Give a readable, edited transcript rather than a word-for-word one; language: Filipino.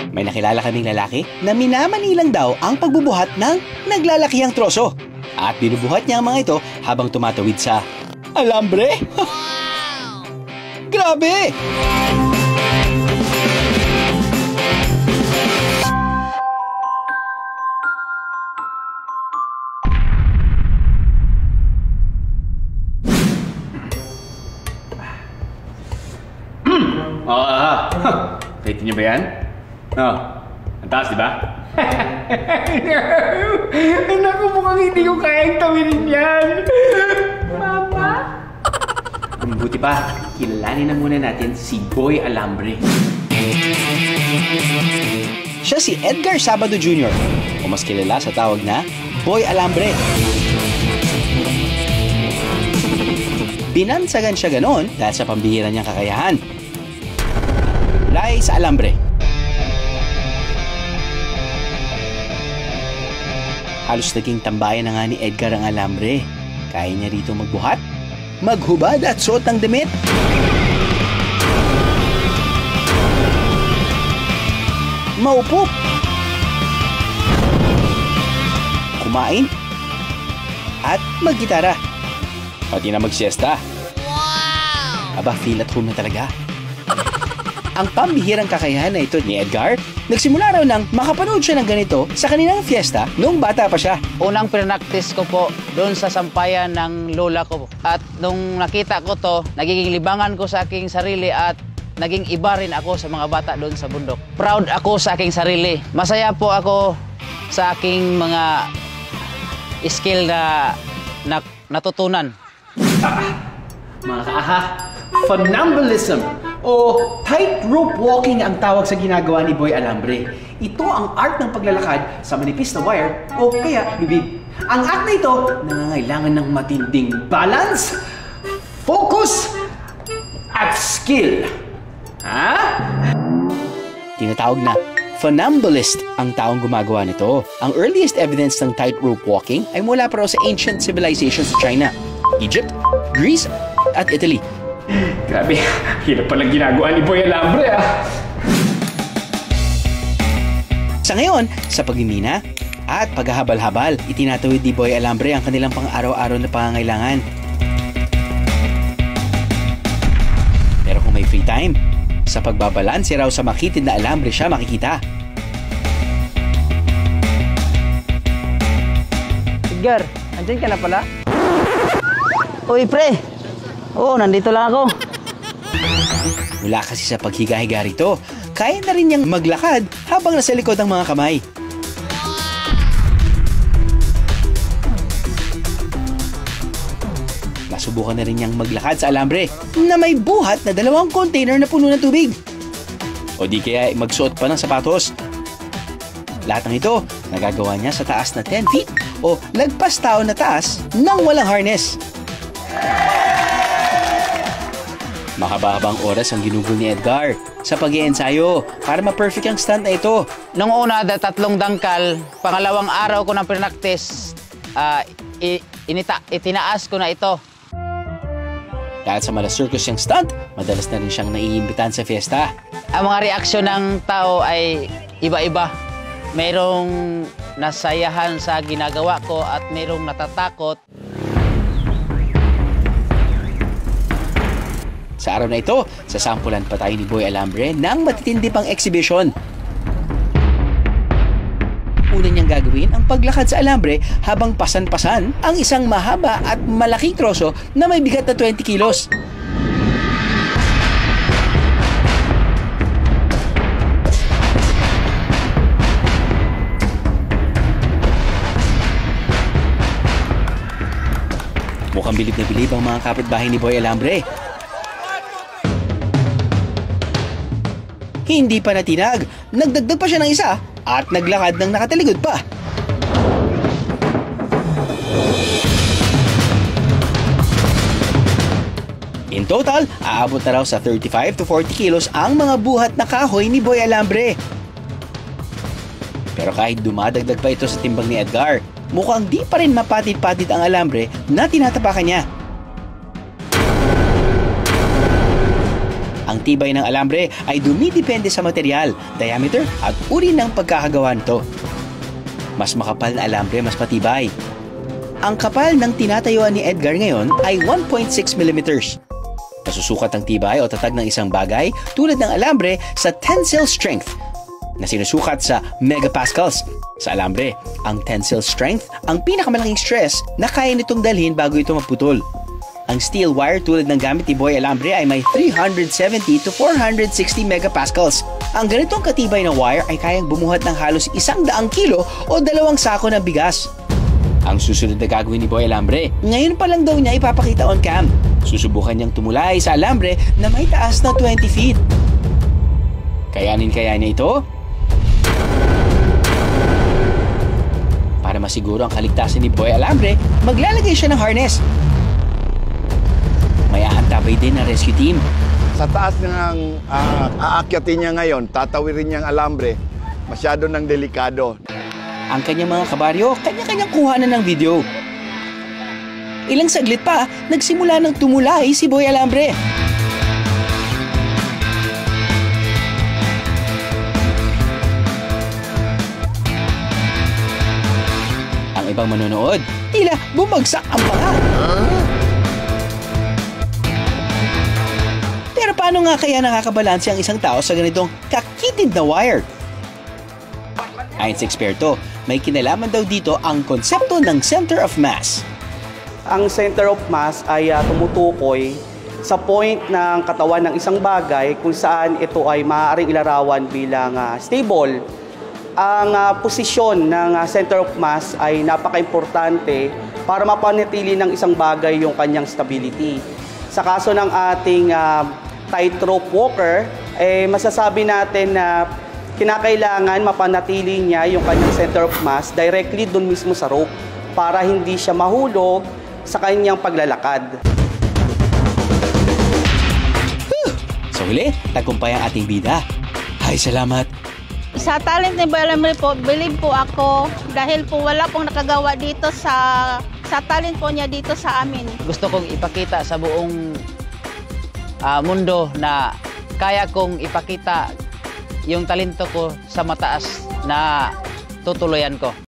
May nakilala kaming lalaki na minamanilang daw ang pagbubuhat ng naglalakihang troso. At binubuhat niya ang mga ito habang tumatawid sa alambre. Grabe! Nakita niyo ba yan? Ang taas, di ba? Naku, mukhang hindi ko kayang tawinin yan. Papa? Mabuti pa, kilalanin na muna natin si Boy Alambre. Siya si Edgar Sabado Jr. o mas kilala sa tawag na Boy Alambre. Binansagan siya ganon dahil sa pambihira niyang kakayahan. Lay sa alambre. Halos naging tambayan na nga ni Edgar ang alambre. Kaya niya rito magbuhat, maghubad at suot ng damit. Maupo. Kumain. At maggitara. Pati na magsiesta. Wow! Aba, feel at home na talaga. Ang pambihirang kakayahan na ito ni Edgar, nagsimula raw nang makapanood siya ng ganito sa kanilang fiesta noong bata pa siya. Unang pinraktis ko po doon sa sampayan ng lola ko. At nung nakita ko to, nagiging libangan ko sa aking sarili at naging iba rin ako sa mga bata doon sa bundok. Proud ako sa aking sarili. Masaya po ako sa aking mga skill na natutunan. Mga kaaha, funambulism o tightrope walking ang tawag sa ginagawa ni Boy Alambre. Ito ang art ng paglalakad sa manipis na wire o kaya bibig. Ang act na ito nangangailangan ng matinding balance, focus, at skill. Tinatawag na funambulist ang taong gumagawa nito. Ang earliest evidence ng tightrope walking ay mula pa raw sa ancient civilizations sa China, Egypt, Greece, at Italy. Grabe, hirap palang ginagawa ni Boy Alambre Sa ngayon, sa pagmimina at paghahabal-habal, itinatawid ni Boy Alambre ang kanilang pang-araw-araw na pangangailangan. Pero kung may free time, sa pagbabalanse raw sa makitid na alambre siya makikita. Edgar, andyan ka na pala? Uy, pre! Oo, nandito lang ako. Mula kasi sa paghiga-higa rito, kaya na rin niyang maglakad habang nasa likod ang mga kamay. Nasubukan na rin niyang maglakad sa alambre na may buhat na 2 container na puno ng tubig. O di kaya magsuot pa ng sapatos. Lahat ng ito, nagagawa niya sa taas na 10 feet o lagpas tao na taas nang walang harness. Mahaba-habang oras ang ginugol ni Edgar sa pag-iensayo para ma-perfect ang stunt na ito. Nung una, 3 dangkal, pangalawang araw ko ng pinaktis, itinaas ko na ito. Dahil sa mala-circus yung stunt, madalas na rin siyang naiimbitahan sa fiesta. Ang mga reaksyon ng tao ay iba-iba. Mayroong nasayahan sa ginagawa ko at mayroong natatakot. Sa araw na ito, sasampulan pa tayo ni Boy Alambre ng matitindi pang exhibition. Una niyang gagawin ang paglakad sa alambre habang pasan-pasan ang isang mahaba at malaking troso na may bigat na 20 kilos. Mukhang bilib na bilib ang mga kapitbahay ni Boy Alambre. Hindi pa natinag, nagdagdag pa siya ng isa at naglakad ng nakataligod pa. In total, aabot na raw sa 35 to 40 kilos ang mga buhat na kahoy ni Boy Alambre. Pero kahit dumadagdag pa ito sa timbang ni Edgar, mukhang di pa rin mapatid-patid ang alambre na tinatapakan niya. Ang Ang tibay ng alambre ay dumidepende sa material, diameter at uri ng pagkakagawa nito. Mas makapal na alambre, mas matibay. Ang kapal ng tinatayuan ni Edgar ngayon ay 1.6 mm. Nasusukat ang tibay o tatag ng isang bagay tulad ng alambre sa tensile strength na sinusukat sa megapascals. Sa alambre, ang tensile strength ang pinakamalaking stress na kaya nitong dalhin bago ito maputol. Ang steel wire tulad ng gamit ni Boy Alambre ay may 370 to 460 megapascals. Ang ganitong katibay na wire ay kayang bumuhat ng halos 100 kilo o 2 sako ng bigas. Ang susunod na gagawin ni Boy Alambre, ngayon pa lang daw niya ipapakita on cam. Susubukan niyang tumulay sa alambre na may taas na 20 feet. Kayanin kaya niya ito? Para masiguro ang kaligtasan ni Boy Alambre, maglalagay siya ng harness. May ahantabay din ng rescue team. Sa taas ng aakyatin niya ngayon, tatawirin niyang alambre, masyado ng delikado. Ang kanyang mga kabaryo, kanya-kanyang kuhanan ng video. Ilang saglit pa, nagsimula ng tumulay si Boy Alambre. Ang ibang manonood, tila bumagsak ang panga. Pero paano nga kaya nakakabalanse ang isang tao sa ganitong kakitid na wire? Ayon sa eksperto, may kinalaman daw dito ang konsepto ng center of mass. Ang center of mass ay tumutukoy sa point ng katawan ng isang bagay kung saan ito ay maaaring ilarawan bilang stable. Ang posisyon ng center of mass ay napaka-importante para mapanatili ng isang bagay yung kanyang stability. Sa kaso ng ating tightrope walker, masasabi natin na kinakailangan mapanatili niya yung kanyang center of mass directly dun mismo sa rope para hindi siya mahulog sa kanyang paglalakad. Sa huli, tagumpay ang ating bida. Ay, salamat! Sa talent ni Boy Alambre po, believe po ako dahil po wala pong nakagawa dito sa talent po niya dito sa amin. Gusto kong ipakita sa buong mundo na kaya kong ipakita yung talento ko sa mataas na tutuluyan ko.